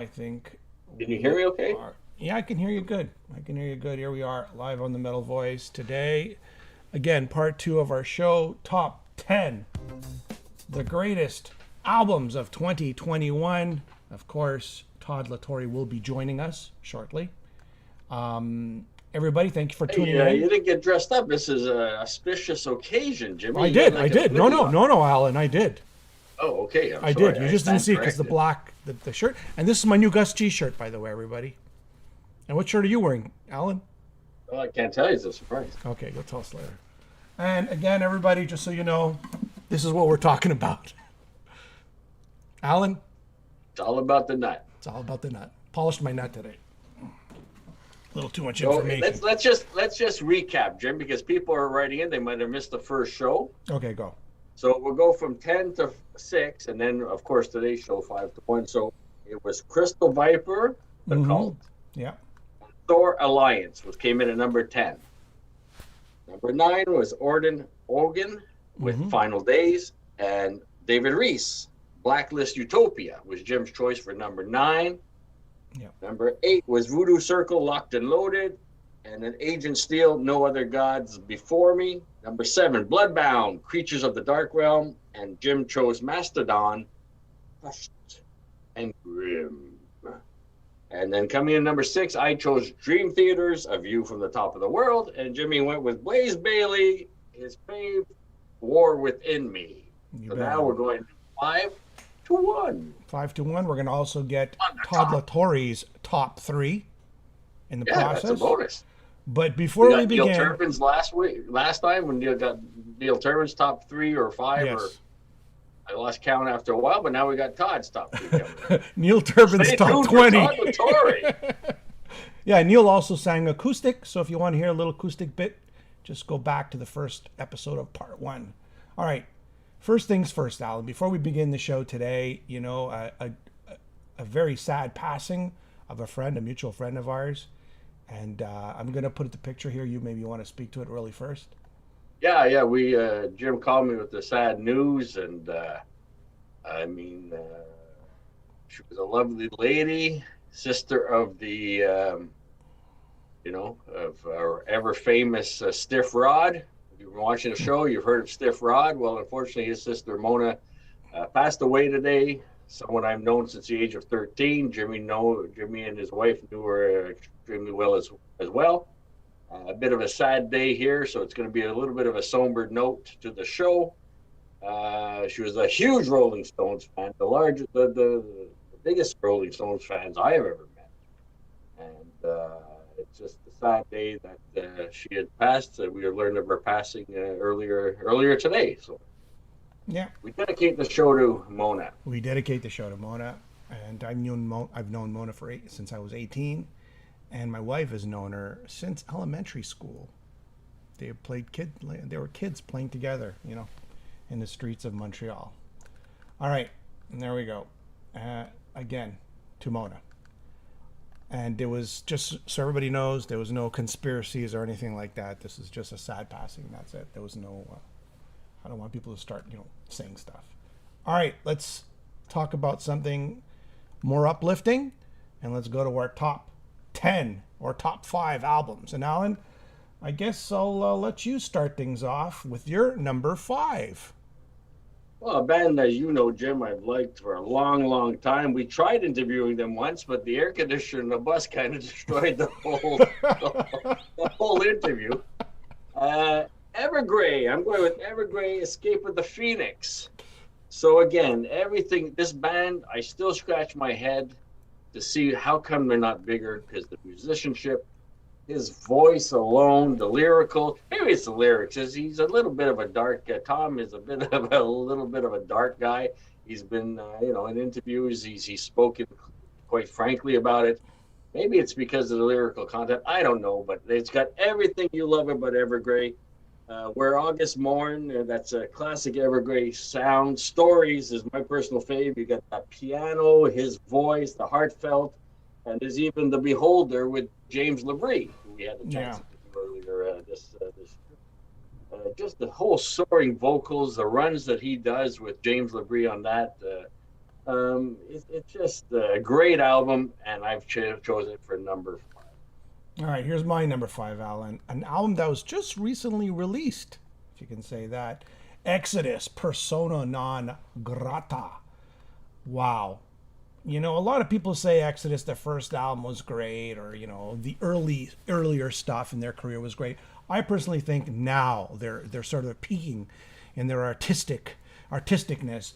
I think Can you we hear me okay? are. Yeah, I can hear you good. I can hear you good. Here we are, live on the Metal Voice today. Again, part two of our show, Top 10, the greatest albums of 2021. Of course, Todd LaTorre will be joining us shortly. Everybody, thank you for Hey, tuning in. you didn't get dressed up. This is a auspicious occasion, Jimmy. I You got did. I like a did. No, hoodie no, on. no, no, Alan. I did. Oh, okay. I'm I did. sorry. You I just didn't stand see it because the corrected. black, the shirt. And this is my new Gus G shirt, by the way, everybody. And what shirt are you wearing, Alan? Well, I can't tell you. It's a surprise. Okay, you'll tell us later. And again, everybody, just so you know, this is what we're talking about. Alan, It's all about the nut. it's all about the nut. Polished my nut today. A little too much So information. let's just recap, Jim, because people are writing in. They might have missed the first show. Okay, go. So we'll go from 10 to 6, and then of course today's show 5 to 1. So it was Crystal Viper, the Mm-hmm. cult, Yeah. Thor Alliance, which came in at number 10. Number 9 was Orden Ogan with Mm-hmm. Final Days, and David Reese, Blacklist Utopia, was Jim's choice for number 9. Yeah. Number 8 was Voodoo Circle, Locked and Loaded, and then Agent Steel, No Other Gods Before Me. Number 7, Bloodbound, Creatures of the Dark Realm, and Jim chose Mastodon, Hushed and Grim. And then coming in number 6, I chose Dream Theaters, A View from the Top of the World, and Jimmy went with Blaze Bailey, his fave, War Within Me. You So bet. now we're going 5 to 1. 5 to 1. We're going to also get On the Todd top. LaTorre's top 3 in the Yeah, that's a process. bonus. But We before we got Neil begin, Turpin's last time when Neil got Neil Turpin's top 3 or 5, or yes, I lost count after a while, but now we got Todd's top 3 coming. Neil Turpin's Stay top tuned for 20. Todd LaTorre. Yeah, Neil also sang acoustic, so if you want to hear a little acoustic bit, just go back to the first episode of part 1. All right, first things first, Alan. Before we begin the show today, you know, a very sad passing of a friend, a mutual friend of ours, and I'm going to put the picture here. You maybe want to speak to it really first. Yeah. We Jim called me with the sad news, and I mean, she was a lovely lady, sister of the, of our ever famous Stiff Rod. If you've been watching the show, you've heard of Stiff Rod. Well, unfortunately, his sister Mona passed away today. Someone I've known since the age of 13. Jimmy and his wife knew her extremely well as well. A bit of a sad day here, so it's going to be a little bit of a somber note to the show. She was a huge Rolling Stones fan, the biggest Rolling Stones fans I have ever met, and it's just a sad day that she had passed. We learned of her passing earlier today. So Yeah, we dedicate the show to Mona. we dedicate the show to Mona, and I've known Mona since I was 18, and my wife has known her since elementary school. They were kids playing together, you know, in the streets of Montreal. All right, and there we go. Again, to Mona. And there was, just so everybody knows, there was no conspiracies or anything like that. This is just a sad passing. That's it. There was no. I don't want people to start, saying stuff. All right, let's talk about something more uplifting, and let's go to our top 10 or top 5 albums. And Alan, I guess I'll let you start things off with your number 5. Well, a band that you know, Jim, I've liked for a long, long time. We tried interviewing them once, but the air conditioner in the bus kind of destroyed the whole interview. Evergrey. I'm going with Evergrey, Escape of the Phoenix. So again, this band, I still scratch my head to see how come they're not bigger, because the musicianship, his voice alone, the lyrical, maybe it's the lyrics. He's a little bit of a dark. Tom is a little bit of a dark guy. He's been, in interviews, he's spoken quite frankly about it. Maybe it's because of the lyrical content. I don't know, but it's got everything you love about Evergrey. Where August Morn, that's a classic Evergrey sound. Stories is my personal fave. You got that piano, his voice, the heartfelt, and there's even the Beholder with James LaBrie, who we had the chance to do earlier. Just the whole soaring vocals, the runs that he does with James LaBrie on that. It's just a great album, and I've chosen it for number 5. All right, here's my number 5, Alan. An album that was just recently released, if you can say that. Exodus, Persona non grata. Wow. You know, a lot of people say Exodus, their first album was great, or you know, the earlier stuff in their career was great. I personally think now they're sort of peaking in their artisticness.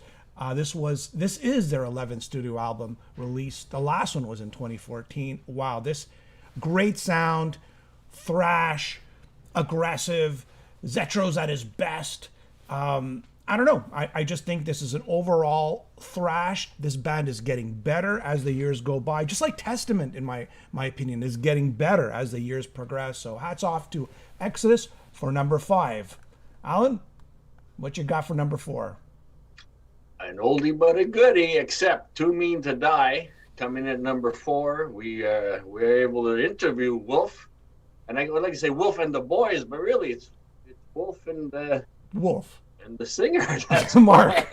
This is their 11th studio album released. The last one was in 2014. Wow, this great sound, thrash, aggressive. Zetro's at his best. I don't know. I just think this is an overall thrash. This band is getting better as the years go by. Just like Testament, in my opinion, is getting better as the years progress. So hats off to Exodus for number 5. Alan, what you got for number 4? An oldie but a goodie, except Too Mean to Die. Coming at number 4, we were able to interview Wolf, and I would like to say Wolf and the Boys, but really it's Wolf and the Wolf. And the singer, that's Mark.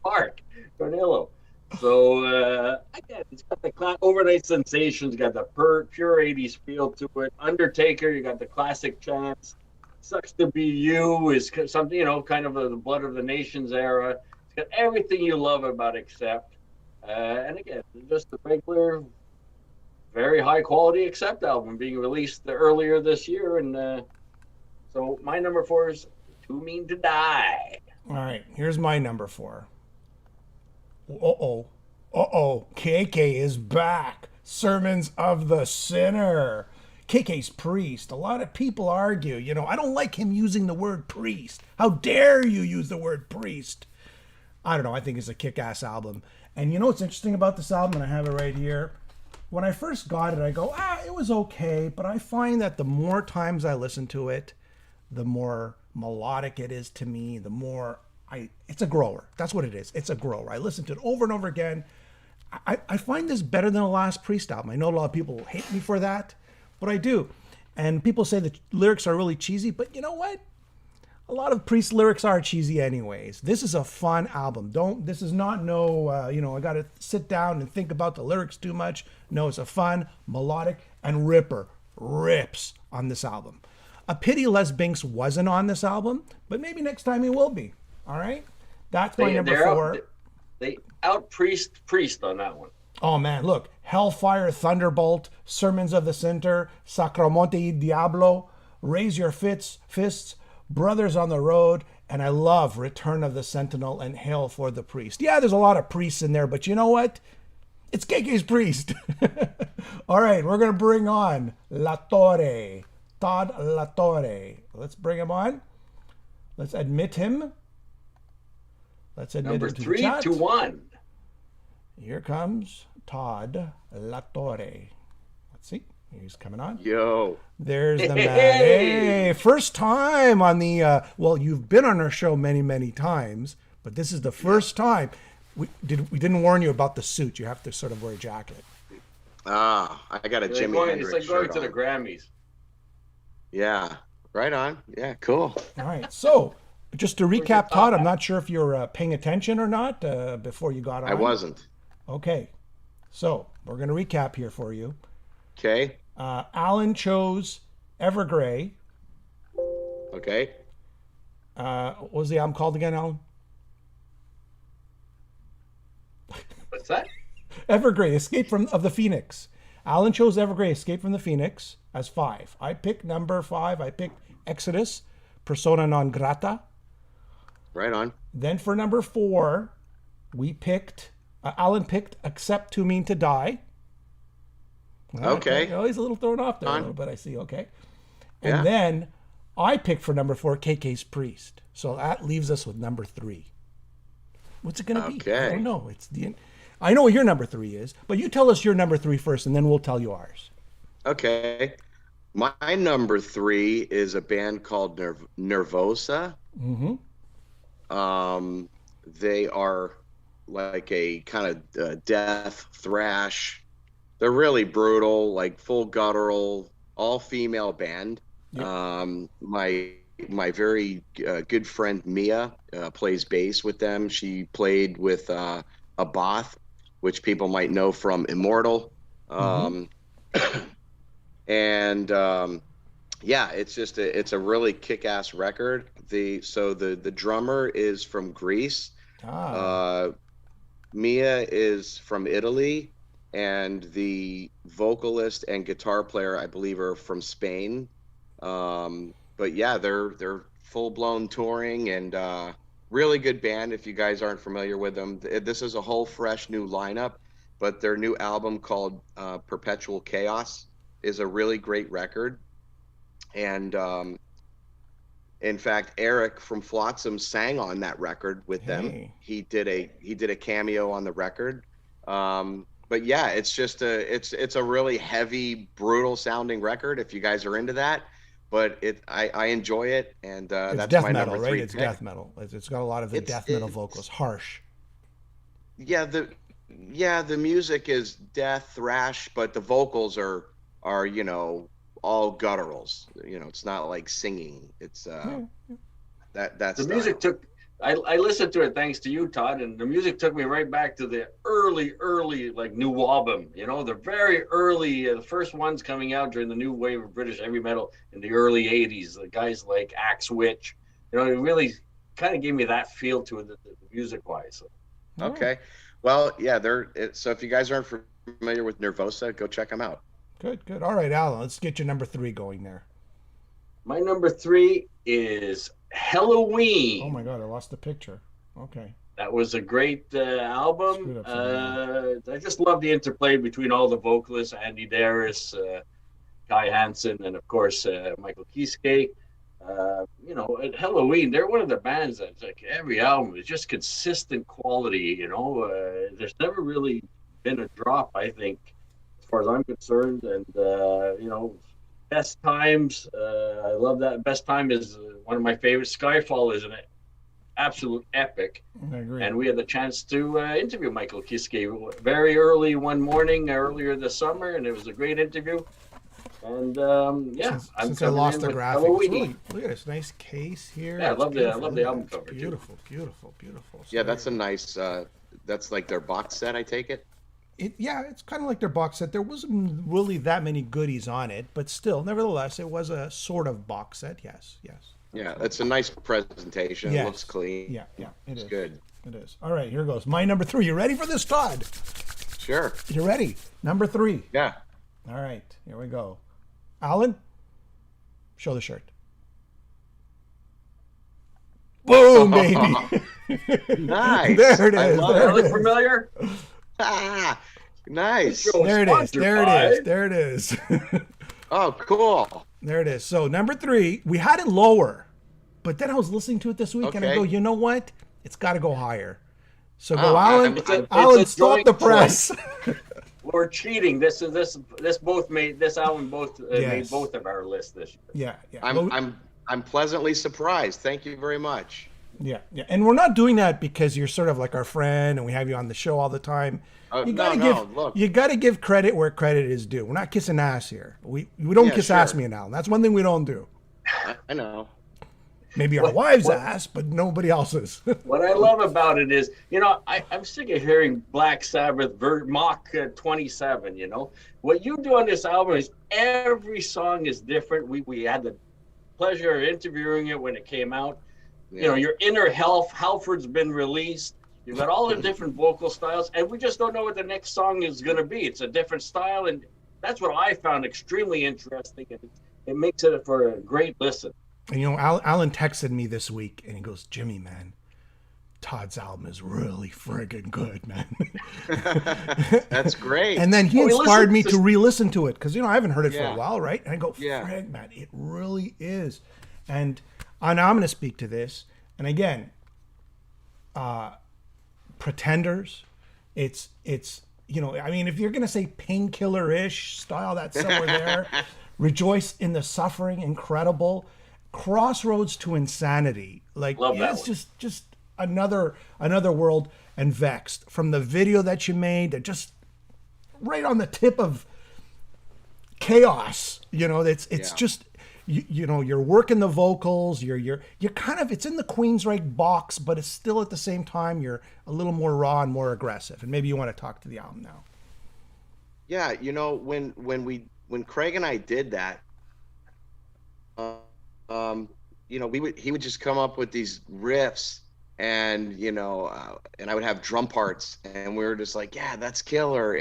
Mark Tornillo. So again, it's got the overnight sensations, got the pure 80s feel to it. Undertaker, you got the classic chants. Sucks to Be You is something, you know, kind of the Blood of the Nations era. It's got everything you love about Accept. And again, just the regular, very high quality Accept album being released earlier this year. And so my number 4 is Too Mean to Die. All right, here's my number 4. KK is back. Sermons of the Sinner. KK's priest. A lot of people argue, you know, I don't like him using the word priest. How dare you use the word priest? I don't know. I think it's a kick-ass album. And you know what's interesting about this album, and I have it right here? When I first got it, I go, it was okay. But I find that the more times I listen to it, the more melodic it is to me, the more it's a grower. That's what it is. It's a grower. I listen to it over and over again. I find this better than the last Priest album. I know a lot of people hate me for that, but I do. And people say the lyrics are really cheesy, but you know what? A lot of Priest lyrics are cheesy anyways. This is a fun album. This is not I got to sit down and think about the lyrics too much. No, it's a fun, melodic, and rips on this album. A pity Les Binks wasn't on this album, but maybe next time he will be. All right? That's my number 4. They out priest on that one. Oh, man, look. Hellfire, Thunderbolt, Sermons of the Sinner, Sacramonte Diablo, Raise Your Fists, Brothers on the Road, and I love Return of the Sentinel and Hail for the Priest. Yeah, there's a lot of priests in there, but you know what? It's KK's priest. All right, we're going to bring on LaTorre. Todd LaTorre. Let's bring him on. Let's admit him. Let's admit number him to 3 the chat. to 1. Here comes Todd LaTorre. Let's see. He's coming on. Yo. There's the man. Hey, first time on the, you've been on our show many, many times, but this is the first time. We didn't warn you about the suit. You have to sort of wear a jacket. I got a Jimi Hendrix It's like going shirt to the on. Grammys. Yeah, right on. Yeah, cool. All right. So just to recap, Todd, I'm not sure if you're paying attention or not before you got on. I wasn't. Okay. So we're going to recap here for you. Okay. Alan chose Evergrey. Okay. What was the album called again, Alan? What's that? Evergrey, Escape of the Phoenix. Alan chose Evergrey, Escape from the Phoenix as 5. I picked number 5. I picked Exodus, Persona non grata. Right on. Then for number 4, we picked, Alan picked Accept Too Mean to Die. Okay. He's a little thrown off there a On. little bit, I see. Okay. And Yeah. then I picked for number 4, KK's Priest. So that leaves us with number 3. What's it going to be? Okay. I don't know. I know what your number 3 is, but you tell us your number 3 first, and then we'll tell you ours. Okay. My number 3 is a band called Nervosa. Mm-hmm. They are like a kind of death thrash. They're really brutal, like full guttural, all female band. Yep. My very good friend Mia plays bass with them. She played with Abath, which people might know from Immortal. And yeah, it's a really kick-ass record. The drummer is from Greece. Mia is from Italy, and the vocalist and guitar player, I believe, are from Spain. But yeah, they're full-blown touring, and really good band if you guys aren't familiar with them. This is a whole fresh new lineup, but their new album called Perpetual Chaos is a really great record. And in fact, Eric from Flotsam sang on that record with them. He did a cameo on the record. But yeah, it's just it's a really heavy, brutal sounding record if you guys are into that. But I enjoy it, and that's death my metal, number right? 3 It's pick. death metal. It's got a lot of the death metal vocals, harsh. Yeah, the music is death thrash, but the vocals are all gutturals. It's not like singing. It's that's the music took. I listened to it thanks to you, Todd, and the music took me right back to the early like new album. The very early, the first ones coming out during the new wave of British heavy metal in the early '80s. The guys like Axe Witch, it really kind of gave me that feel to it, the music-wise. So. Okay, well, yeah, so if you guys aren't familiar with Nervosa, go check them out. Good. All right, Alan, let's get your number 3 going there. My number 3 is Halloween. Oh my God, I lost the picture. Okay. That was a great album. I just love the interplay between all the vocalists, Andy Darris, Kai Hansen, and of course Michael Kiske. At Halloween, they're one of the bands that's like every album is just consistent quality. There's never really been a drop, I think, as far as I'm concerned. And Best Times, I love that. Best Time is one of my favorites. Skyfall is an absolute epic. I agree. And we had the chance to interview Michael Kiske very early one morning earlier this summer, and it was a great interview. And since I lost the graphics, really, look at this nice case here. Yeah, I love the album cover. Beautiful. So yeah, that's a nice. That's like their box set, I take it. It's kind of like their box set. There wasn't really that many goodies on it, but still, nevertheless, it was a sort of box set. Yes. Yeah, it's a nice presentation. Yes. It looks clean. Yeah, it's good. It is. All right, here goes. My number 3. You ready for this, Todd? Sure. You ready? Number 3. Yeah. All right, here we go. Alan, show the shirt. Boom, baby. Nice. There it is. There it is. Familiar? Nice. There it is. Oh, cool. There it is. So number 3, we had it lower, but then I was listening to it this week and I go, you know what? It's got to go higher. So go, Alan. Alan, stop the press. We're cheating. This album made both of our lists this year. Yeah. I'm pleasantly surprised. Thank you very much. Yeah. And we're not doing that because you're sort of like our friend and we have you on the show all the time. You gotta give credit where credit is due. We're not kissing ass here. We don't kiss ass, me and Alan. That's one thing we don't do. I know. Maybe our wives' ass, but nobody else's. What I love about it is, I'm sick of hearing Black Sabbath Mach 27. What you do on this album is every song is different. We had the pleasure of interviewing it when it came out. Yeah. Your Inner Halford's been released. You've got all the different vocal styles, and we just don't know what the next song is going to be. It's a different style, and that's what I found extremely interesting, and it makes it for a great listen. And Alan texted me this week, and he goes, Jimmy, man, Todd's album is really friggin' good, man. That's great. And then he inspired me to re-listen to it, because, I haven't heard it for a while, right? And I go, frig, man, it really is. And I'm going to speak to this, and again, Pretenders, it's if you're going to say Painkiller-ish style, that's somewhere there. Rejoice in the Suffering, incredible. Crossroads to Insanity, it's just another world. And Vexed, from the video that you made, they're just right on the tip of chaos. It's just you know, you're working the vocals, you're kind of, it's in the Queensryche box, but it's still at the same time you're a little more raw and more aggressive. And maybe you want to talk to the album now. Yeah, you know, when Craig and I did that, you know, he would just come up with these riffs, and you know, and I would have drum parts, and we were just like, yeah, that's killer.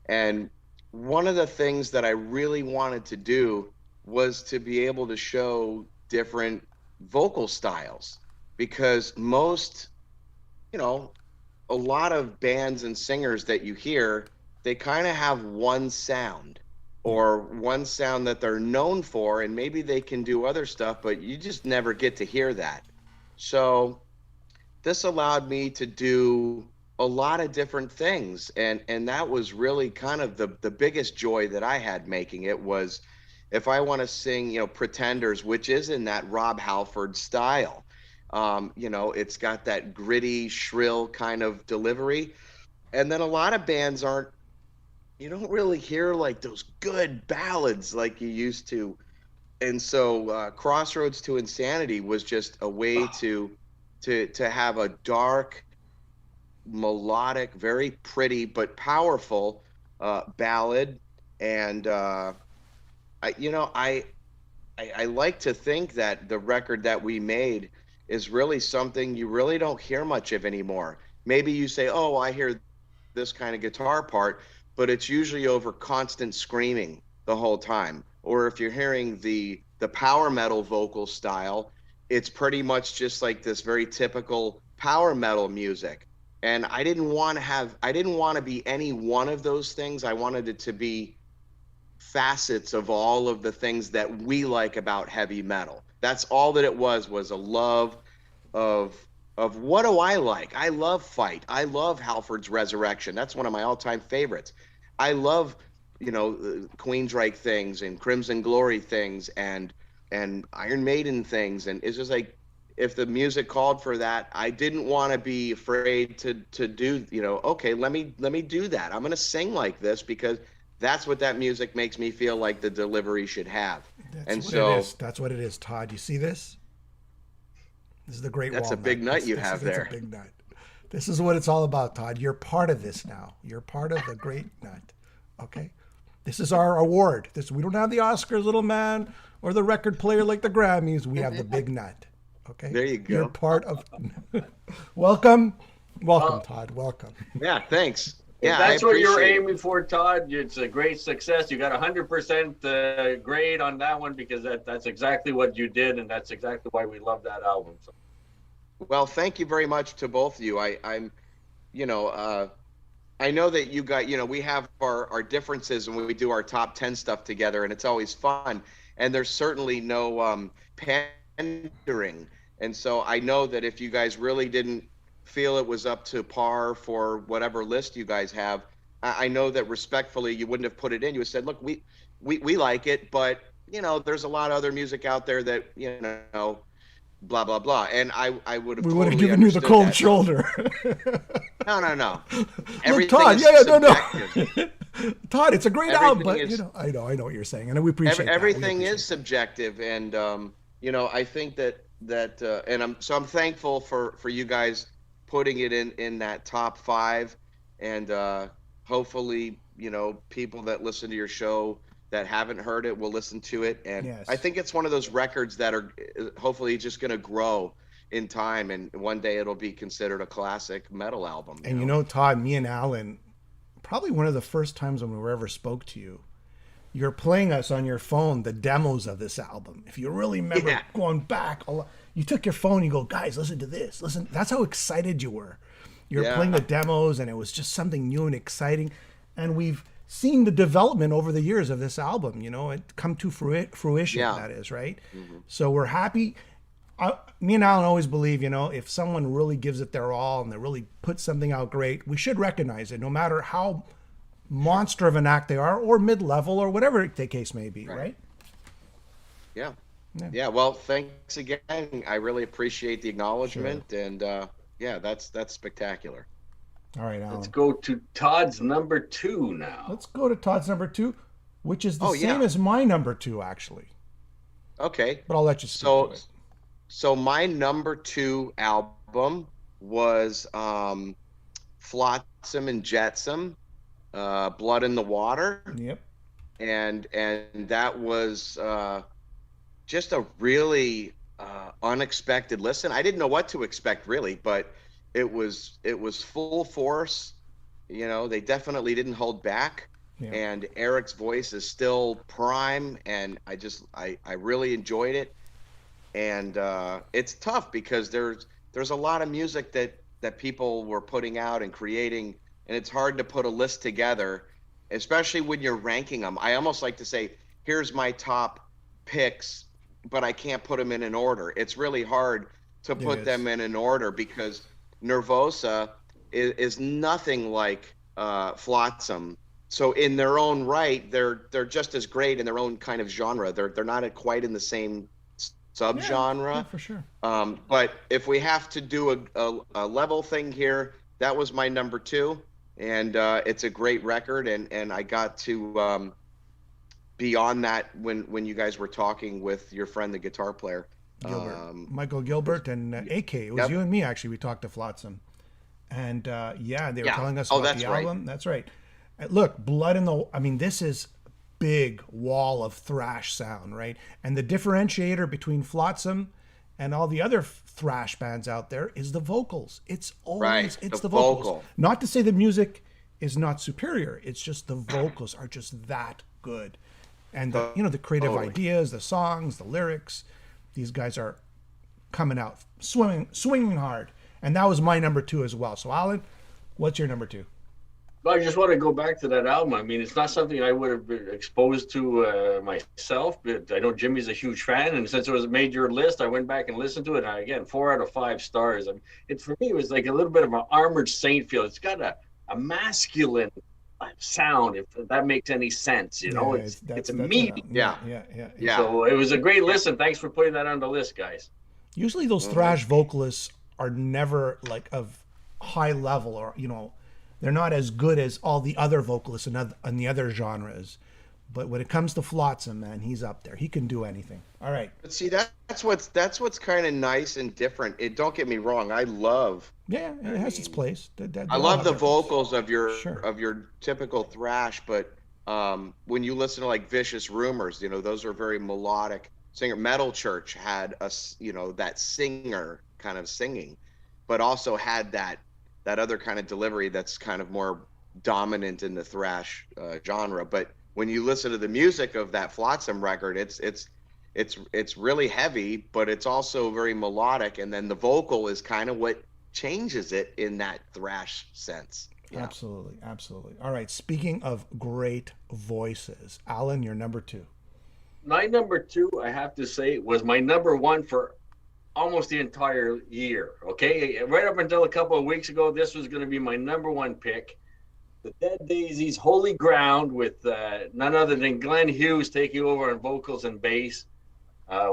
And one of the things that I really wanted to do was to be able to show different vocal styles, because most, you know, a lot of bands and singers that you hear, they kind of have one sound, or one sound that they're known for, and maybe they can do other stuff, but you just never get to hear that. So this allowed me to do a lot of different things, and that was really kind of the biggest joy that I had making it. Was if I want to sing, you know, Pretenders, which is in that Rob Halford style, you know, it's got that gritty, shrill kind of delivery. And then a lot of bands aren't, you don't really hear like those good ballads like you used to. And so Crossroads to Insanity was just a way to have a dark, melodic, very pretty but powerful ballad. And you know, I like to think that the record that we made is really something you really don't hear much of anymore. Maybe you say, oh, I hear this kind of guitar part, but it's usually over constant screaming the whole time. Or if you're hearing the power metal vocal style, it's pretty much just like this very typical power metal music. And I didn't want to be any one of those things. I wanted it to be facets of all of the things that we like about heavy metal. That's all that it was a love of what do I like? I love Fight. I love Halford's Resurrection. That's one of my all-time favorites. I love, you know, Queensryche things and Crimson Glory things and Iron Maiden things. And it's just like, if the music called for that, I didn't want to be afraid to do, you know, okay, let me do that. I'm going to sing like this because that's what that music makes me feel like the delivery should have. That's what it is, Todd. You see this? This is the great That's walnut. a big nut you have there. That's a big nut. This is what it's all about, Todd. You're part of this now. You're part of the great nut. Okay? This is our award. We don't have the Oscars, little man, or the record player like the Grammys. We have the big nut. Okay? There you go. You're part of Welcome, Todd. Welcome. Yeah, thanks. Yeah, that's what you're aiming for, Todd. It's a great success. You got 100% grade on that one, because that's exactly what you did, and that's exactly why we love that album. So. Well, thank you very much to both of you. I'm, you know, I know that you got, you know, we have our differences when we do our top 10 stuff together, and it's always fun. And there's certainly no pandering. And so I know that if you guys really didn't feel it was up to par for whatever list you guys have, I know that respectfully you wouldn't have put it in. You would have said, look, we like it, but you know, there's a lot of other music out there that, you know, blah blah blah. And I would have, we would have given you the cold shoulder. No. Look, Todd, no. Todd, it's a great album, but you know, I know what you're saying, and we appreciate everything is subjective. And you know, I think that and I'm thankful for you guys putting it in that top 5, and hopefully, you know, people that listen to your show that haven't heard it will listen to it. And yes. I think it's one of those records that are hopefully just going to grow in time, and one day it'll be considered a classic metal album. And you know, Todd, me and Alan, probably one of the first times when we ever spoke to you, you're playing us on your phone the demos of this album. If you really remember going back a lot, you took your phone, you go, guys, listen to this. Listen, that's how excited you were. You're playing the demos, and it was just something new and exciting. And we've seen the development over the years of this album, you know, it come to fruition, that is, right? Mm-hmm. So we're happy. Me and Alan always believe, you know, if someone really gives it their all and they really put something out great, we should recognize it, no matter how monster of an act they are, or mid-level, or whatever the case may be, right? Yeah. Well, thanks again. I really appreciate the acknowledgement, and that's spectacular. All right, Alan. Let's go to Todd's number 2 now. Let's go to Todd's number 2, which is the same as my number 2, actually. Okay. but I'll let you speak to So it. so my number two album was Flotsam and Jetsam, Blood in the Water. Yep. And that was just a really unexpected listen. I didn't know what to expect really, but it was full force. You know, they definitely didn't hold back, Yeah. and Eric's voice is still prime, and I really enjoyed it. And it's tough because there's a lot of music that people were putting out and creating, and it's hard to put a list together, especially when you're ranking them. I almost like to say, here's my top picks, but I can't put them in an order. It's really hard to It put is. them in an order because Nervosa is nothing like Flotsam. So in their own right, they're just as great in their own kind of genre. They're not quite in the same Yeah. Yeah, subgenre. for sure. But if we have to do a level thing here, that was my number two, and it's a great record. And I got to be on that when you guys were talking with your friend, the guitar player. Gilbert, Um, Michael Gilbert, and AK. It was yep. you and me actually. We talked to Flotsam, and yeah, they were Yeah. telling us Oh, about the that's right. album. That's right. Look, Blood in the. I mean, this is big wall of thrash sound, right? And the differentiator between Flotsam and all the other thrash bands out there is the vocals. It's Right. always The it's the vocals. vocal. Not to say the music is not superior. It's just the vocals are just that good, and the the creative Totally. ideas, the songs, the lyrics. These guys are coming out swinging hard, and that was my number two as well. So Alan, what's your number two? But I just want to go back to that album. I mean, it's not something I would have been exposed to myself, but I know Jimmy's a huge fan, and since it was made your list, I went back and listened to it. And again, 4 out of 5 stars. I mean, it for me it was like a little bit of an Armored Saint feel. It's got a masculine sound, if that makes any sense. You know, Yeah, it's that's what meaty. Yeah. yeah. Yeah. So it was a great listen. Thanks for putting that on the list, guys. Usually those Mhm. thrash vocalists are never like of high level, or they're not as good as all the other vocalists in the other genres. But when it comes to Flotsam, man, he's up there. He can do anything. All right. But see, that's what's kind of nice and different. It don't get me wrong. Yeah, it has its place. They I all love have the their place. vocals of your Sure. typical thrash, but when you listen to like Vicious Rumors, those are very melodic singer. Metal Church had that singer kind of singing, but also had that other kind of delivery that's kind of more dominant in the thrash genre. But when you listen to the music of that Flotsam record, it's really heavy, but it's also very melodic, and then the vocal is kind of what changes it in that thrash sense. Yeah. Absolutely, absolutely. All right. Speaking of great voices, Alan, you're number two. My number two, I have to say, was my number one for almost the entire year. Okay, right up until a couple of weeks ago, this was going to be my number one pick. The Dead Daisies' Holy Ground with none other than Glenn Hughes taking over on vocals and bass.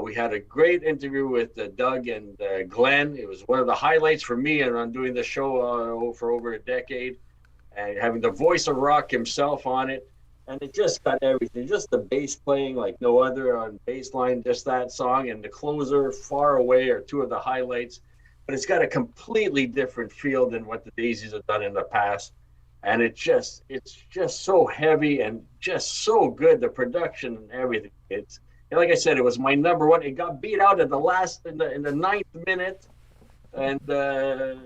We had a great interview with Doug and Glenn. It was one of the highlights for me and on doing the show for over a decade, and having the voice of rock himself on it. And it just got everything, just the bass playing like no other on bass line, just that song, and the closer, Far Away, are two of the highlights. But it's got a completely different feel than what the Daisies have done in the past. And it's just so heavy and just so good, the production and everything. It's, and like I said, it was my number one. It got beat out at the last in the ninth minute, and here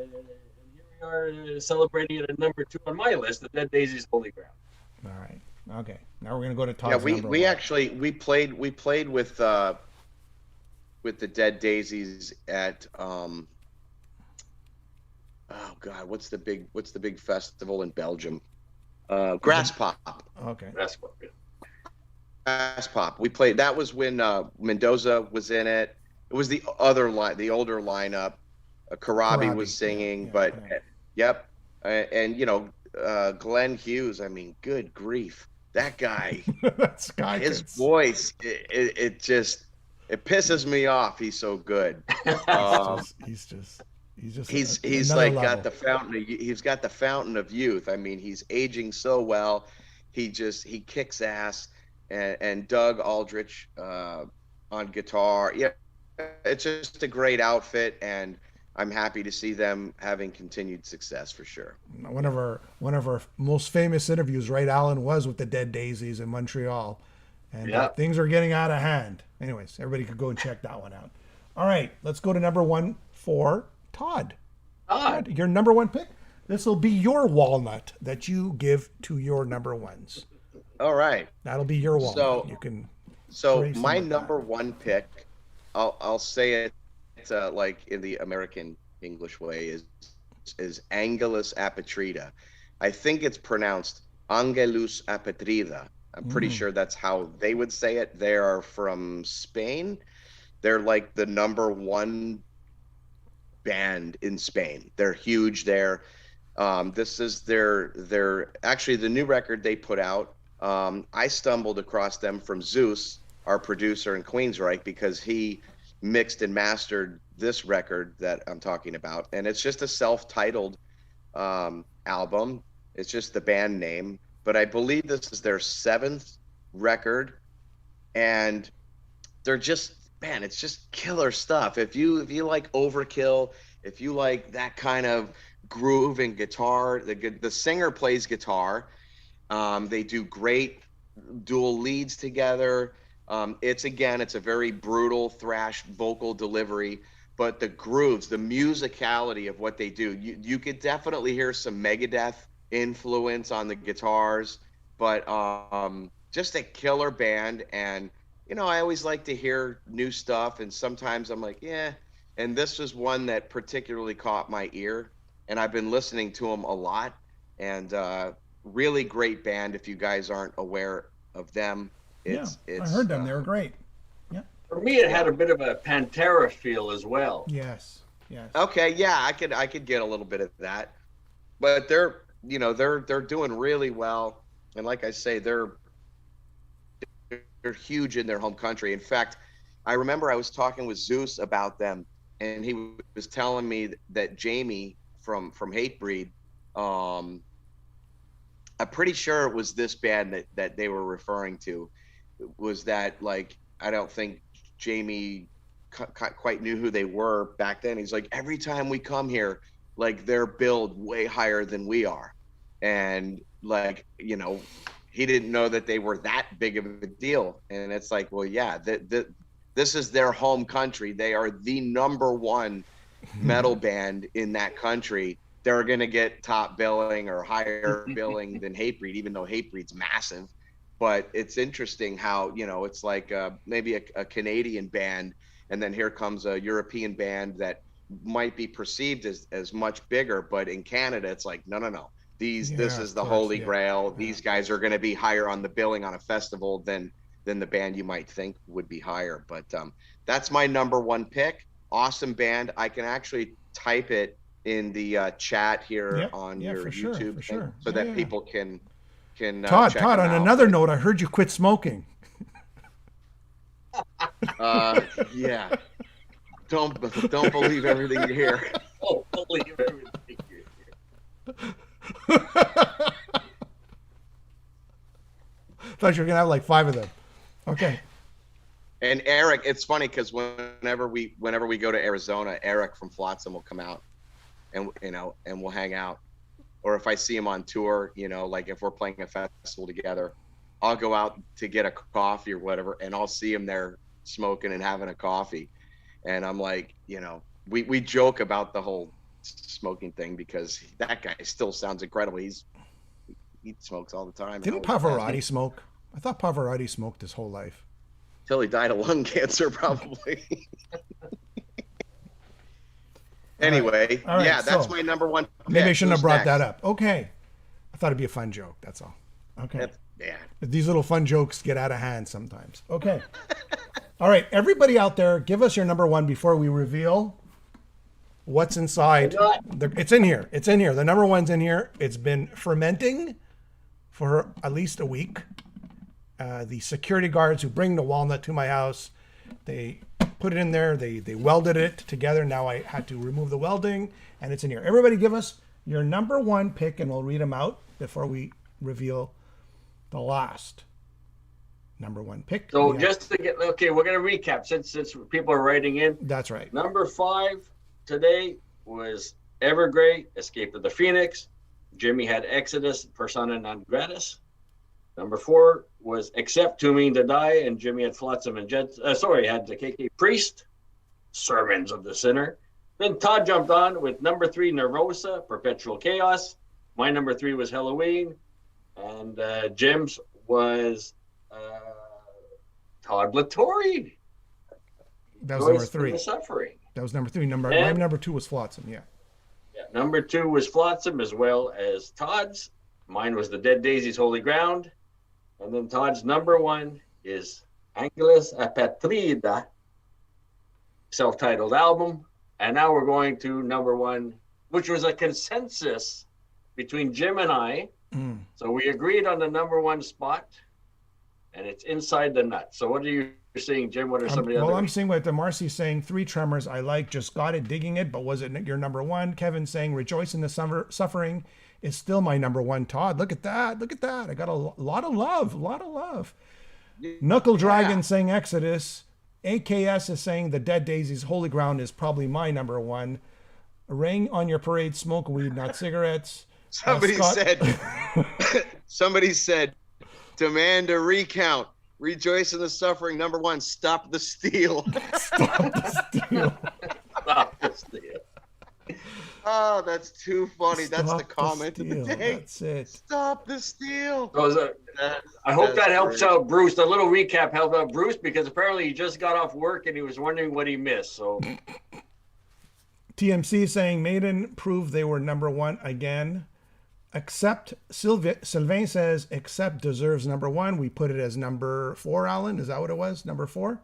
we are celebrating it at number two on my list, the Dead Daisies' Holy Ground. All right. Okay. Now we're gonna go to Yeah, Todd's we number we one. actually we played with the Dead Daisies at oh God, what's the big festival in Belgium? Grass Pop. Okay. That's what. Grass Pop. We played. That was when Mendoza was in it. It was the older lineup. Karabi was Karabi, singing, yeah, but yeah. yep. And Glenn Hughes. I mean, good grief, that guy. That's guy. His voice, it just pisses me off. He's so good. He's just He's another like level. got the he's got the fountain of youth. I mean, he's aging so well. He kicks ass. And Doug Aldrich on on guitar. Yeah, it's just a great outfit, and I'm happy to see them having continued success for sure. One of our most famous interviews, right, Alan, was with the Dead Daisies in Montreal, and Yeah. things are getting out of hand. Anyways, everybody could go and check that one out. All right, let's go to number one for Todd. Todd. Your number one pick. This will be your walnut that you give to your number ones. All right. That'll be your walnut. So, You can. so praise my them with that. number one pick, I'll say it like in the American English way, is Angelus apatrida. I think it's pronounced Angelus apatrida. I'm pretty sure that's how they would say it. They are from Spain. They're like the number one band in Spain. They're huge there. This is their actually the new record they put out. I stumbled across them from Zeus, our producer in Queensryche, because he mixed and mastered this record that I'm talking about, and it's just a self-titled album. It's just the band name, but I believe this is their 7th record, and they're just, man, it's just killer stuff. If you like Overkill, if you like that kind of groove and guitar, the singer plays guitar. They do great dual leads together. It's a very brutal thrash vocal delivery, but the grooves, the musicality of what they do, you could definitely hear some Megadeth influence on the guitars, but just a killer band. And I always like to hear new stuff, and sometimes I'm like, yeah. And this was one that particularly caught my ear, and I've been listening to them a lot. And really great band. If you guys aren't aware of them, it's I heard them. They were great. Yeah. For me, it had a bit of a Pantera feel as well. Yes. Yes. Okay, yeah, I could get a little bit of that, but they're doing really well, and like I say, they're huge in their home country. In fact, I remember I was talking with Zeus about them, and he was telling me that Jamie from Hatebreed, I'm pretty sure it was this band that they were referring to. Was that, like, I don't think Jamie quite knew who they were back then. He's like, every time we come here, like, they're billed way higher than we are, and like, he didn't know that they were that big of a deal. And it's like, well, yeah, this is their home country. They are the number one metal band in that country. They're going to get top billing or higher billing than Hatebreed, even though Hatebreed's massive. But it's interesting how, it's like maybe a Canadian band, and then here comes a European band that might be perceived as much bigger, but in Canada, it's like, no. This is the holy grail. Yeah. These guys are going to be higher on the billing on a festival than the band you might think would be higher. But that's my number one pick. Awesome band. I can actually type it in the chat here on your YouTube, so that people can Todd, check on out. Another note, I heard you quit smoking. Yeah. Don't believe everything you hear. Don't believe everything you hear. Thought you were gonna have like 5 of them. Okay. And Eric, it's funny because whenever we go to Arizona, Eric from Flotsam will come out, and and we'll hang out. Or if I see him on tour, like if we're playing a festival together, I'll go out to get a coffee or whatever, and I'll see him there smoking and having a coffee. And I'm like, we joke about the whole smoking thing because that guy still sounds incredible. He smokes all the time. Didn't Pavarotti smoke? I thought Pavarotti smoked his whole life. Till he died of lung cancer, probably. Anyway, all right, yeah, that's my number one pick. Maybe I shouldn't have brought Who's next? that up. Okay. I thought it'd be a fun joke. That's all. Okay. Yeah. These little fun jokes get out of hand sometimes. Okay. All right. Everybody out there, give us your number one before we reveal what's inside. It's in here. It's in here. The number one's in here. It's been fermenting for at least a week. The security guards who bring the walnut to my house, they put it in there. They welded it together. Now I had to remove the welding, and it's in here. Everybody give us your number one pick, and we'll read them out before we reveal the last. number one pick. So just to get, okay, we're going to recap since people are writing in. That's right. Number 5 today was Evergrey, Escape of the Phoenix. Jimmy had Exodus, Persona non gratis. Number 4 was Accept Too Mean to Die, and Jimmy had Flotsam and Jets. Had the KK Priest, Sermons of the Sinner. Then Todd jumped on with number 3, Nervosa, Perpetual Chaos. My number 3 was Halloween, and Jim's was Todd LaTorre. That was number 3. The Suffering. That was number 3. My number 2 was Flotsam. Yeah. Number 2 was Flotsam, as well as Todd's. Mine was the Dead Daisies, Holy Ground. And then Todd's number 1 is Angelus Apatrida, self-titled album. And now we're going to number 1, which was a consensus between Jim and I. So we agreed on the number 1 spot, and it's Inside the Nut. So what are you saying, Jim? What are some of the other? Well, I'm saying what the Marcy's saying, 3 Tremors, I like, just got it, digging it, but was it your number 1? Kevin saying Rejoice in the Suffering is still my number 1. Todd, look at that. I got a lot of love. Knuckle Dragon saying Exodus. AKS is saying The Dead Daisies, Holy Ground is probably my number 1. Rain on Your Parade, smoke weed, not cigarettes. Somebody said, demand a recount. Rejoice in the Suffering, number 1. Stop the steal. Stop the steal. Stop the steal. Oh, that's too funny. That's the comment of the day. That's it. Stop the steal. I hope that helps out Bruce. The little recap helped out Bruce because apparently he just got off work and he was wondering what he missed. So TMC saying Maiden proved they were number 1 again. Except Sylvain says Except deserves number 1. We put it as number 4, Alan. Is that what it was? Number 4?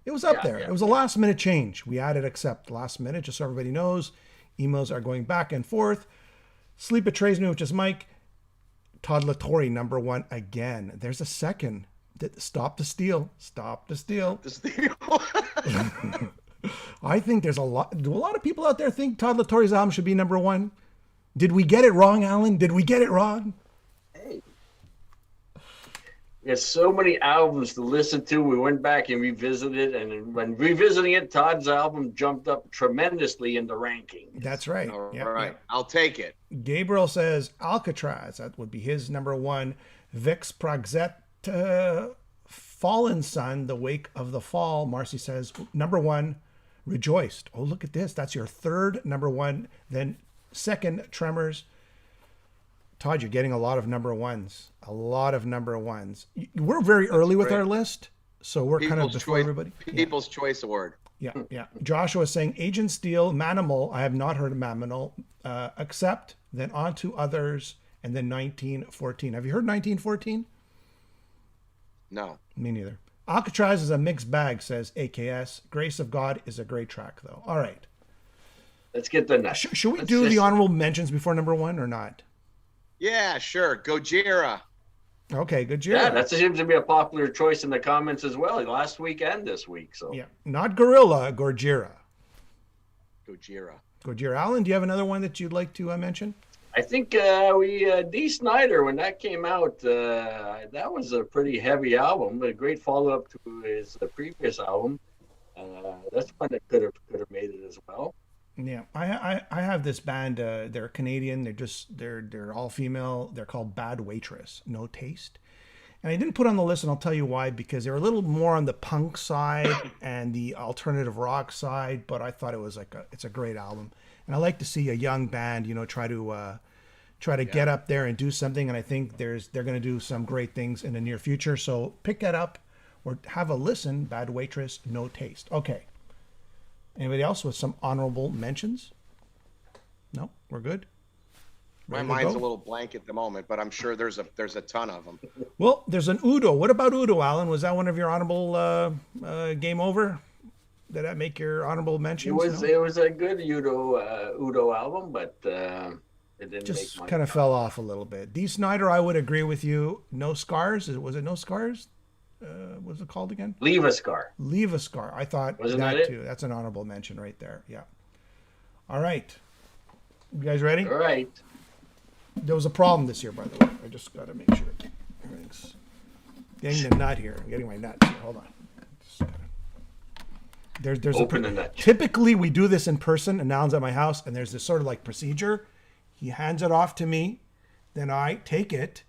It was up there. Yeah. It was a last minute change. We added Except last minute, just so everybody knows. Emails are going back and forth. Sleep Betrays Me, which is Mike. Todd LaTorre, number 1 again. There's a second. Stop the steal. Stop the steal. I think there's a lot. Do a lot of people out there think Todd LaTorre's album should be number 1? Did we get it wrong, Alan? Did we get it wrong? Hey. There's so many albums to listen to. We went back and revisited, and when revisiting it, Todd's album jumped up tremendously in the ranking. That's right. All right. Yeah. I'll take it. Gabriel says Alcatraz. That would be his number 1. Vix Proxet, Fallen Sun, The Wake of the Fall. Marcy says number 1, Rejoiced. Oh, look at this. That's your 3rd number 1. Then 2nd, Tremors. Todd, you're getting a lot of number 1s. We're very early with our list, so we're kind of before everybody. People's Choice Award. Yeah. Joshua is saying Agent Steel, Manimal. I have not heard of Manimal. Accept, then On to Others, and then 1914. Have you heard 1914? No. Me neither. Alcatraz is a mixed bag, says AKS. Grace of God is a great track, though. All right. Let's get the next. Should we do the honorable mentions before number 1 or not? Yeah, sure. Gojira. Okay, Gojira. Yeah, that seems to be a popular choice in the comments as well, last week and this week. So yeah, not Gorilla, Gojira. Gojira. Alan, do you have another one that you'd like to mention? I think D. Snyder, when that came out, that was a pretty heavy album, a great follow-up to his previous album. That's one that could have made it as well. Yeah, I have this band. They're Canadian. They're all female. They're called Bad Waitress. No Taste. And I didn't put on the list, and I'll tell you why. Because they're a little more on the punk side and the alternative rock side. But I thought it was it's a great album, and I like to see a young band, try to get up there and do something. And I think they're going to do some great things in the near future. So pick that up or have a listen. Bad Waitress, No Taste. Okay. Anybody else with some honorable mentions? No, we're good. My mind's a little blank at the moment, but I'm sure there's a ton of them. Well, there's an Udo. What about Udo, Alan? Was that one of your honorable Game Over? Did that make your honorable mentions? It was a good Udo album, but it didn't just make kind of fell off a little bit. D. Snyder, I would agree with you. No Scars. Was it No Scars? What was it called again? Leave a Scar. Leave a Scar. I thought that too. That's an honorable mention right there. Yeah. All right. You guys ready? All right. There was a problem this year, by the way. I just got to make sure everything's. getting the nut here. I'm getting my nuts here. Hold on. There's Open the nut. Typically, we do this in person, and Alan's at my house, and there's this sort of like procedure. He hands it off to me, then I take it,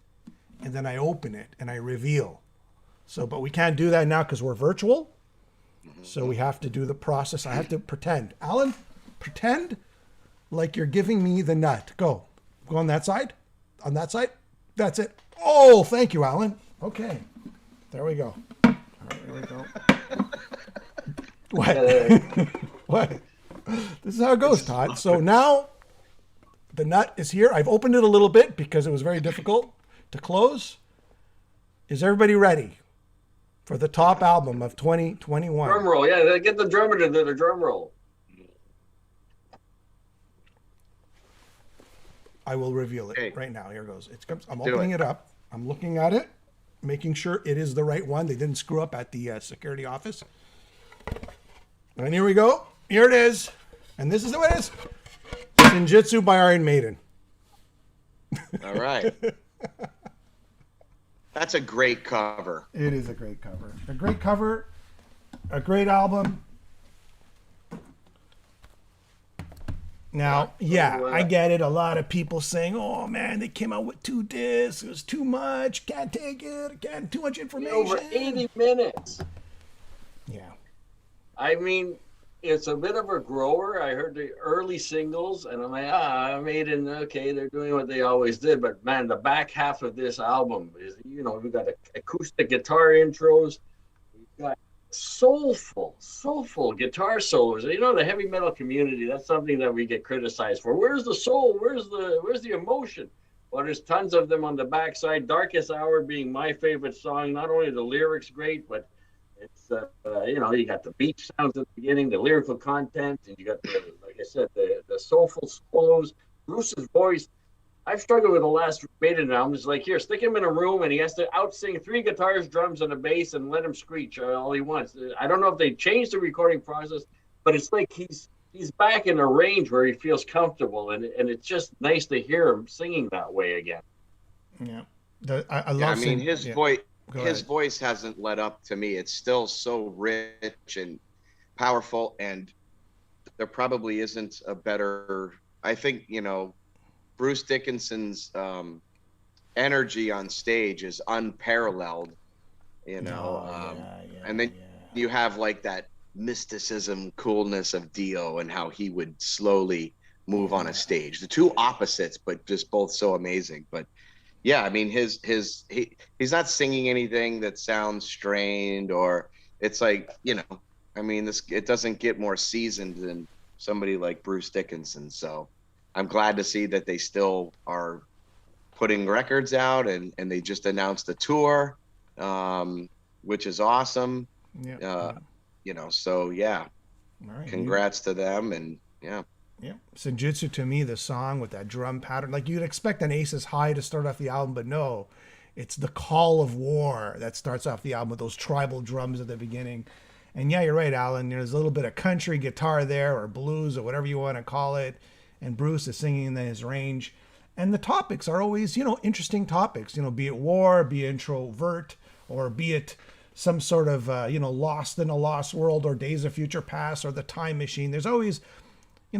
and then I open it, and I reveal. So, but we can't do that now because we're virtual. So we have to do the process. I have to pretend. Alan, pretend like you're giving me the nut. Go on that side. On that side. That's it. Oh, thank you, Alan. Okay. There we go. All right, here we go. What? What? This is how it goes, Todd. So now the nut is here. I've opened it a little bit because it was very difficult to close. Is everybody ready for the top album of 2021? Drum roll, yeah. Get the drummer to do the drum roll. I will reveal it Okay. right now. Here it goes. I'm Do opening it. it up. I'm looking at it, making sure it is the right one. They didn't screw up at the security office. And here we go. Here it is. And this is what it is. Senjutsu by Iron Maiden. All right. That's a great cover. It is a great cover. A great cover. A great album. Now, yeah, I get it. A lot of people saying, "Oh man, they came out with 2 discs. It was too much. Can't take it. Can't too much information." Over 80 minutes. Yeah. I mean, it's a bit of a grower. I heard the early singles, and I'm like, Maiden, okay, they're doing what they always did. But man, the back half of this album is, we've got acoustic guitar intros, we've got soulful guitar solos. The heavy metal community, that's something that we get criticized for. Where's the soul? Where's the emotion? Well, there's tons of them on the backside. Darkest Hour being my favorite song. Not only the lyrics great, but it's you got the beach sounds at the beginning, the lyrical content, and you got like I said, the soulful solos. Bruce's voice. I've struggled with the last Maiden album. It's like, here, stick him in a room and he has to outsing 3 guitars, drums, and a bass and let him screech all he wants. I don't know if they changed the recording process, but it's like he's back in a range where he feels comfortable, and it's just nice to hear him singing that way again. Yeah. I love His voice hasn't let up to me. It's still so rich and powerful, and there probably isn't a better. I think Bruce Dickinson's energy on stage is unparalleled. And then you have like that mysticism, coolness of Dio, and how he would slowly move on a stage. The two opposites, but just both so amazing. But yeah, I mean, he's not singing anything that sounds strained, or it's like, I mean, it doesn't get more seasoned than somebody like Bruce Dickinson. So I'm glad to see that they still are putting records out, and they just announced a tour, which is awesome. So yeah, all right, congrats to them. And yeah. Yeah, Senjutsu, to me, the song with that drum pattern, like you'd expect an Aces High to start off the album, but no, it's the Call of War that starts off the album with those tribal drums at the beginning. And yeah, you're right, Alan. There's a little bit of country guitar there, or blues, or whatever you want to call it. And Bruce is singing in his range. And the topics are always, interesting topics. Be it war, be it introvert, or be it some sort of, lost in a lost world, or Days of Future Past, or the Time Machine. There's always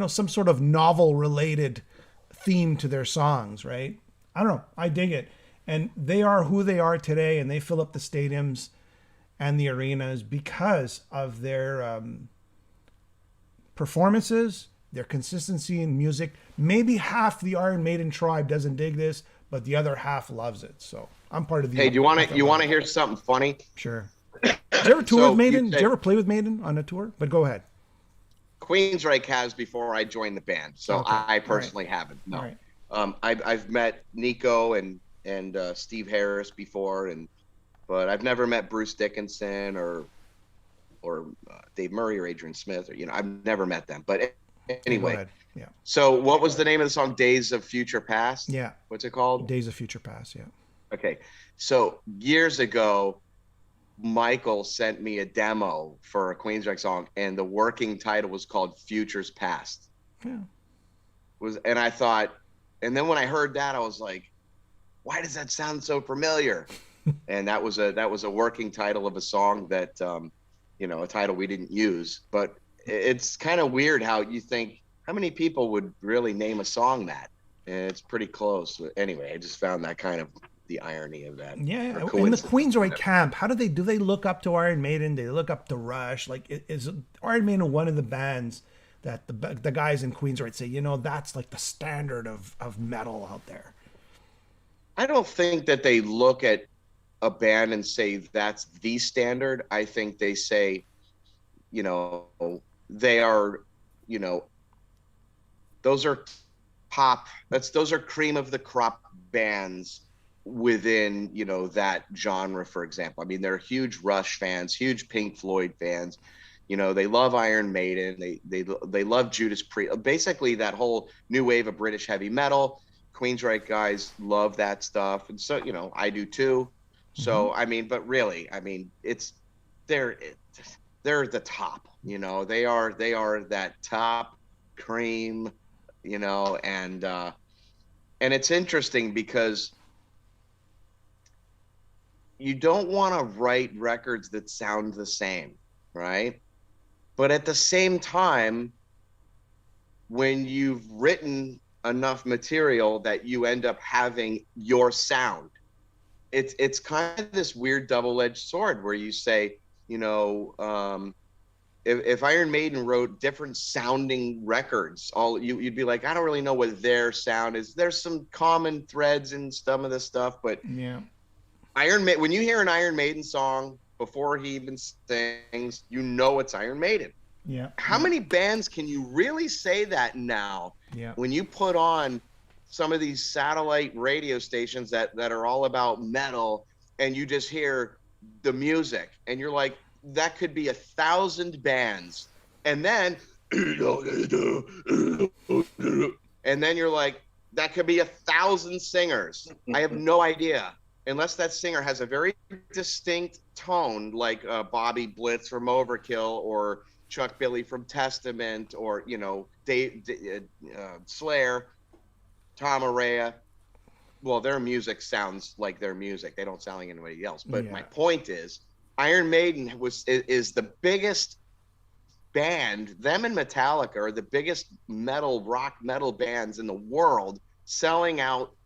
some sort of novel related theme to their songs, right? I don't know. I dig it. And they are who they are today, and they fill up the stadiums and the arenas because of their performances, their consistency in music. Maybe half the Iron Maiden tribe doesn't dig this, but the other half loves it. So I'm part of the. Hey, do you want to hear something funny? Sure. Did you ever tour with Maiden? Did you ever play with Maiden on a tour? But go ahead. Queensryche has before I joined the band, so Okay. I personally haven't. No, Right. I've met Nico and Steve Harris before, but I've never met Bruce Dickinson or Dave Murray or Adrian Smith, or I've never met them. But Go anyway, ahead. Yeah. so what was the name of the song? Days of Future Past. Yeah. What's it called? Days of Future Past. Yeah. Okay, so years ago, Michael sent me a demo for a Queensryche song, and the working title was called Futures Past. Yeah. And I thought, and then when I heard that, I was like, why does that sound so familiar? and that was a working title of a song that a title we didn't use. But it's kind of weird how you think how many people would really name a song that, and it's pretty close. But anyway, I just found that kind of the irony of that. Yeah, or in the coincidence. Queensryche camp, how do they look up to Iron Maiden? Do they look up to Rush? Like, is Iron Maiden one of the bands that the guys in Queensryche say, that's like the standard of metal out there? I don't think that they look at a band and say that's the standard. I think they say, they are, those are those are cream of the crop bands within, that genre, for example. I mean, they're huge Rush fans, huge Pink Floyd fans. They love Iron Maiden. They love Judas Priest. Basically, that whole new wave of British heavy metal. Queensryche guys love that stuff, and so I do too. So I mean, but really, I mean, they're the top. They are that top cream. And it's interesting because you don't want to write records that sound the same, right? But at the same time, when you've written enough material that you end up having your sound, it's kind of this weird double-edged sword where you say, if Iron Maiden wrote different sounding records, you'd be like, I don't really know what their sound is. There's some common threads in some of this stuff, but Yeah. when you hear an Iron Maiden song before he even sings, it's Iron Maiden. Yeah. How many bands can you really say that now? Yeah. When you put on some of these satellite radio stations that are all about metal, and you just hear the music, and you're like, that could be 1,000 bands, and then you're like, that could be 1,000 singers. I have no idea, unless that singer has a very distinct tone, like Bobby Blitz from Overkill, or Chuck Billy from Testament, or Slayer, Tom Araya. Well, their music sounds like their music. They don't sound like anybody else. But my point is, Iron Maiden is the biggest band. Them and Metallica are the biggest rock metal bands in the world, selling out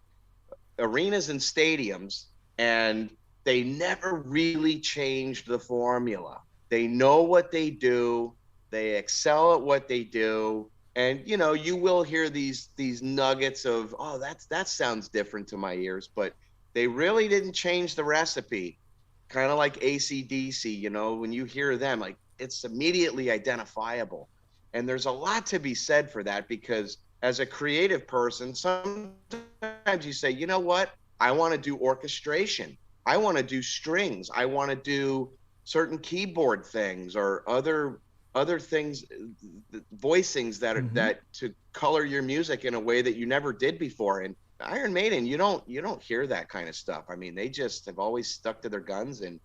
arenas and stadiums, and they never really changed the formula. They know what they do. They excel at what they do. And, you will hear these nuggets of, oh, that sounds different to my ears, but they really didn't change the recipe. Kind of like AC/DC, when you hear them, like, it's immediately identifiable. And there's a lot to be said for that, because as a creative person, sometimes you say, you know what? I want to do orchestration. I want to do strings. I want to do certain keyboard things or other things, voicings that are that to color your music in a way that you never did before. And Iron Maiden, you don't hear that kind of stuff. I mean, they just have always stuck to their guns, and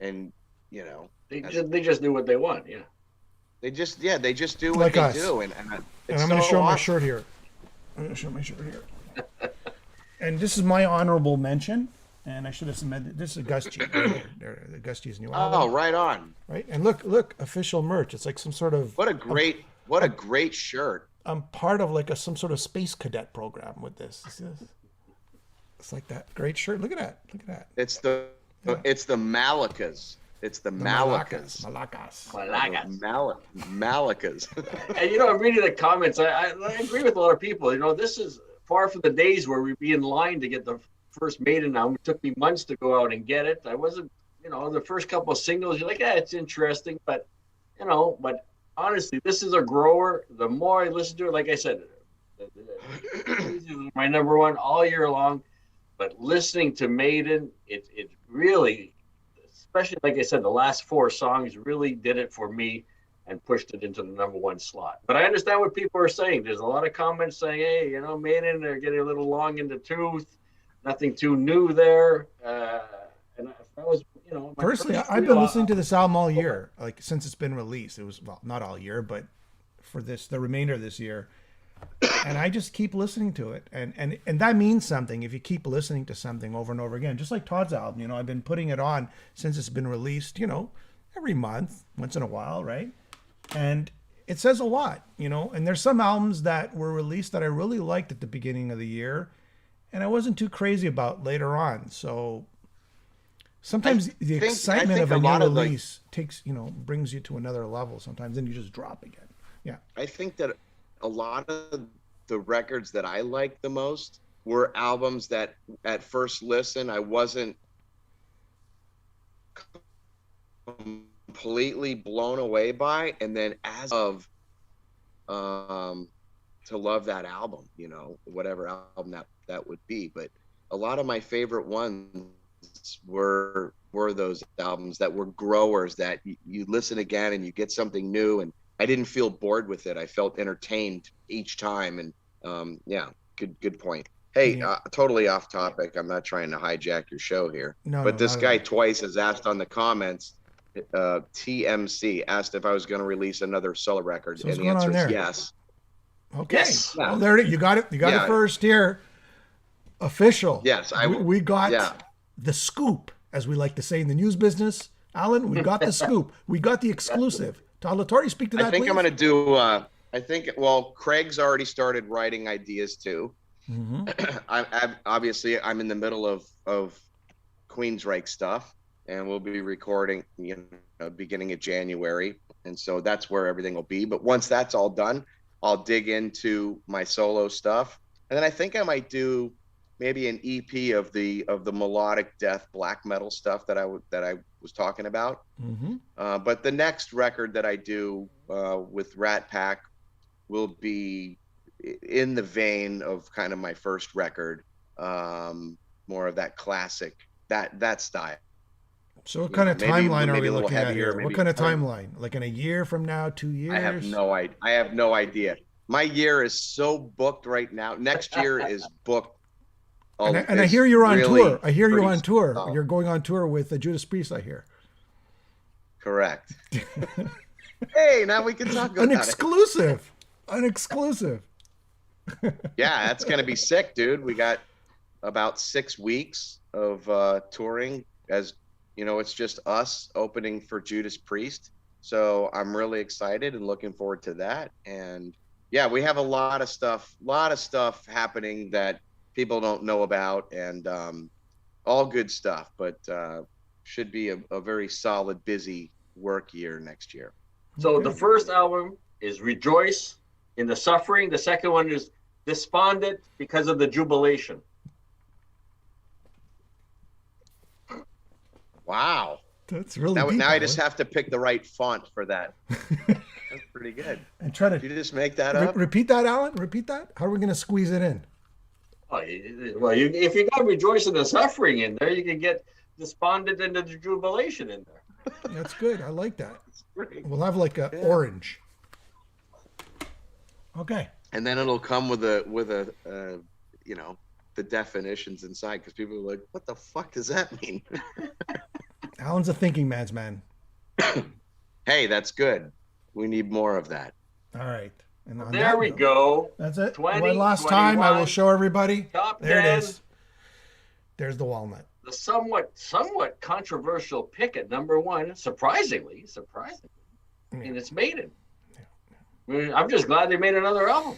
they just do what they want. Yeah. They just do what Like they us. do, and And I'm going to show my shirt here. I'm going to show my shirt here. And this is my honorable mention. And I should have submitted. This is Gusty. The Gusty's new album. Oh, right on. Right. And look, official merch. It's like some sort of. What a great shirt. I'm part of like some sort of space cadet program with this. It's like that great shirt. Look at that. It's the Malakas. It's the Malakas. Malakas. And I'm reading the comments. I agree with a lot of people. This is far from the days where we'd be in line to get the first Maiden album. It took me months to go out and get it. I wasn't, the first couple of singles, you're like, it's interesting, but honestly, this is a grower. The more I listen to it, like I said, this is my number one all year long. But listening to Maiden, it really, especially like I said, the last 4 songs really did it for me and pushed it into the number 1 slot. But I understand what people are saying. There's a lot of comments saying, hey, Maiden, they're getting a little long in the tooth. Nothing too new there. And if I was, personally, I've been listening to this album all year, like since it's been released. It was, well, not all year, but for the remainder of this year, and I just keep listening to it, and that means something if you keep listening to something over and over again. Just like Todd's album, you know, I've been putting it on since it's been released, you know, every month, once in a while, right? And it says a lot, you know. And there's some albums that were released that I really liked at the beginning of the year, and I wasn't too crazy about later on. So sometimes the excitement of a new release takes, you know, brings you to another level. Sometimes then you just drop again. Yeah. I think that a lot of the records that I liked the most were albums that at first listen I wasn't completely blown away by, and then as of to love that album, you know, whatever album that would be. But a lot of my favorite ones were those albums that were growers, that you listen again and you get something new, and I didn't feel bored with it. I felt entertained each time. And yeah, good point. Hey, Yeah. Totally off topic. I'm not trying to hijack your show here. No, but no, this not at guy all. twice has asked on the comments, TMC asked if I was going to release another solo record. So what's and the going on answer is there? yes. Okay. Yes. Well, there it is. You got it. You got it first here. Official. Yes. We got yeah. the scoop, as we like to say in the news business. Alan, we got the scoop. We got the exclusive. Todd LaTorre, speak to that, I think please. I'm going to do, well, Craig's already started writing ideas too. Mm-hmm. I'm in the middle of Queensryche stuff, and we'll be recording, you know, beginning of January. And so that's where everything will be. But once that's all done, I'll dig into my solo stuff. And then I think I might do maybe an EP of the melodic death black metal stuff that I was talking about. Mm-hmm. But the next record that I do with Rat Pack will be in the vein of kind of my first record, more of that classic, that style. So what kind of timeline are maybe we a little looking at heavier, here? What maybe kind of timeline? Like in a year from now, 2 years? I have no idea. My year is so booked right now. Next year is booked. And I hear you're on tour. I hear you're on tour. solid. You're going on tour with Judas Priest, I hear. Correct. Hey, now we can talk about An exclusive. An exclusive. Yeah, that's going to be sick, dude. We got about 6 weeks of touring. As you know, it's just us opening for Judas Priest. So I'm really excited and looking forward to that. And yeah, we have a lot of stuff happening that people don't know about, and all good stuff, but should be a very solid, busy work year next year. So Okay. the first album is Rejoice in the Suffering. The second one is Despondent because of the Jubilation. Wow. That's really Now, deep, now I just Alan. have to pick the right font for that. That's pretty good. And try Did you to just make that up? repeat that, Alan. Repeat that. How are we going to squeeze it in? Well, if you got Rejoice in the Suffering in there, you can get Despondent and the Jubilation in there. That's good. I like that. Great. We'll have like a orange. Okay. And then it'll come with a you know, the definitions inside, because people are like, what the fuck does that mean? Alan's a thinking man's man. Hey, that's good. We need more of that. All right. And on There that we note, go. That's it. 20, One last time, I will 21, show everybody. Top There 10. it is. There's the walnut. The somewhat controversial pick at number one, surprisingly, and it's Maiden. I'm just glad they made another album.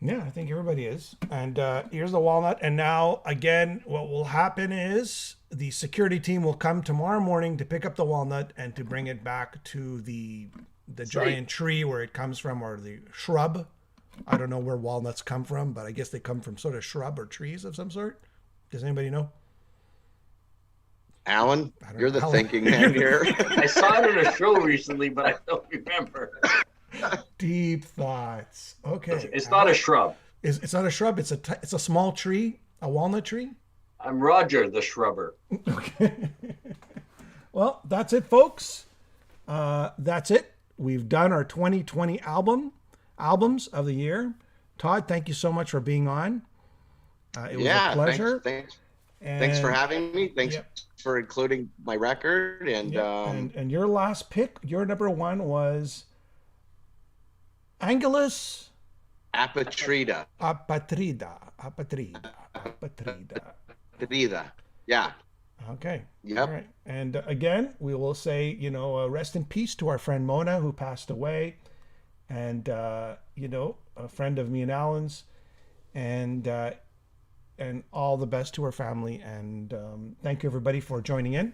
Yeah, I think everybody is. And here's the walnut. And now, again, what will happen is the security team will come tomorrow morning to pick up the walnut and to bring it back to the giant tree where it comes from, or the shrub. I don't know where walnuts come from, but I guess they come from sort of shrub or trees of some sort. Does anybody know? Alan, I don't you're know. the Alan, thinking man here. I saw it in a show recently, but I don't remember. Deep thoughts. Okay. It's not a shrub. It's not a shrub. It's a small tree, a walnut tree. I'm Roger the Shrubber. Okay. Well, that's it, folks. That's it. We've done our 2020 albums of the year. Todd, thank you so much for being on. It was a pleasure. Thanks for having me. Thanks Yep. for including my record. And and your last pick, your number one was Angelus Apatrida. Apatrida. Trida. Yeah. Okay. Yep. All right. And again, we will say, rest in peace to our friend Mona, who passed away, and a friend of me and Alan's, and all the best to her family. And thank you everybody for joining in.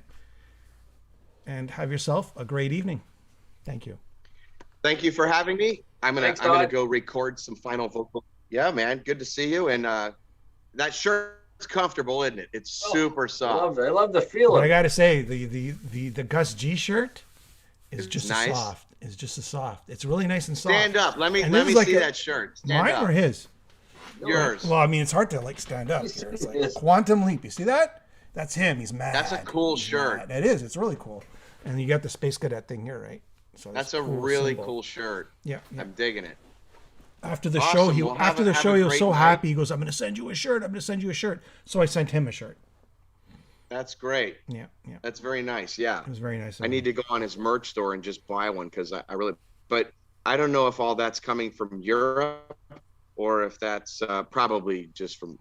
And have yourself a great evening. Thank you. Thank you for having me. I'm gonna Todd. go record some final vocal. Yeah, man. Good to see you. And that shirt's comfortable, isn't it? It's super soft. I love the feeling. But I gotta say, the Gus G shirt is just nice. as soft. It's just as soft. It's really nice and soft. Stand up. Let me like see that shirt. Stand mine up. or his? Yours. Well, I mean, it's hard to stand up here. It's like Quantum Leap. You see that? That's him. He's mad. That's a cool shirt. It is. It's really cool. And you got the Space Cadet thing here, right? So that's a really cool shirt. Yeah, I'm digging it. After the Awesome. show, he Well, after have a- the have show a he was great so night. happy. He goes, "I'm going to send you a shirt. I'm going to send you a shirt." So I sent him a shirt. That's great. Yeah. That's very nice. Yeah. It was very nice. I need to go on his merch store and just buy one because I really. But I don't know if all that's coming from Europe or if that's probably from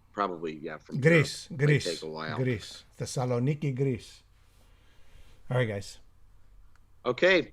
Greece. Europe. Might take a while. Thessaloniki, Greece. All right, guys. Okay.